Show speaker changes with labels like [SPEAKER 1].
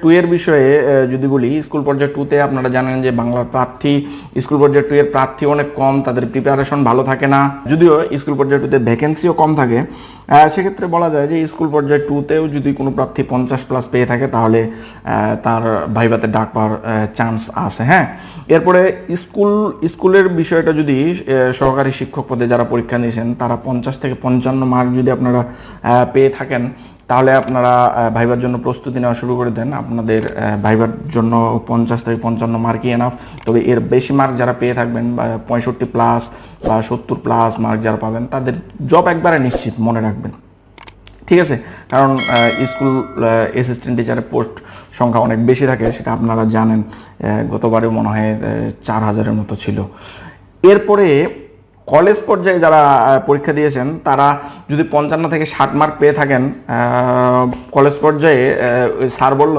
[SPEAKER 1] Two এর বিষয়ে যদি বলি, স্কুল পর্যায়ে টুতে আপনারা জানেন যে বাংলার প্রার্থী, স্কুল পর্যায়ে টু এর প্রার্থী অনেক কম, তাদের প্রিপারেশন ভালো থাকে না। যদিও স্কুল পর্যায়ে টুতে ভ্যাকেন্সিও কম থাকে, সেক্ষেত্রে বলা যায় যে স্কুল পর্যায়ে টুতেও যদি কোনো প্রার্থী 50+ পেয়ে থাকে তাহলে তার ভাইভাতে ডাক পাওয়ার চান্স আছে। হ্যাঁ, এরপরে স্কুলের বিষয়টা যদি সহকারী শিক্ষক পদে যারা পরীক্ষা নিয়েছেন তারা 50 থেকে 55 মার্ক যদি আপনারা পেয়ে থাকেন তাহলে আপনারা ভাইবার জন্য প্রস্তুতি নেওয়া শুরু করে দেন। আপনাদের ভাইবার জন্য 50 থেকে 55 মার্কই এনাফ। তবে এর বেশি মার্ক যারা পেয়ে থাকবেন বা 65+ বা 70+ মার্ক যারা পাবেন তাদের জব একবারে নিশ্চিত, মনে রাখবেন। ঠিক আছে, কারণ স্কুল অ্যাসিস্ট্যান্ট টিচারের পোস্ট সংখ্যা অনেক বেশি থাকে, সেটা আপনারা জানেন। গতবারেও মনে হয় 4000-এর মতো ছিল। এরপরে কলেজ পর্যায়ে যারা পরীক্ষা দিয়েছেন তারা যদি 55 থেকে 60 মার্ক পেয়ে থাকেন, কলেজ পর্যায়ে স্যার বলল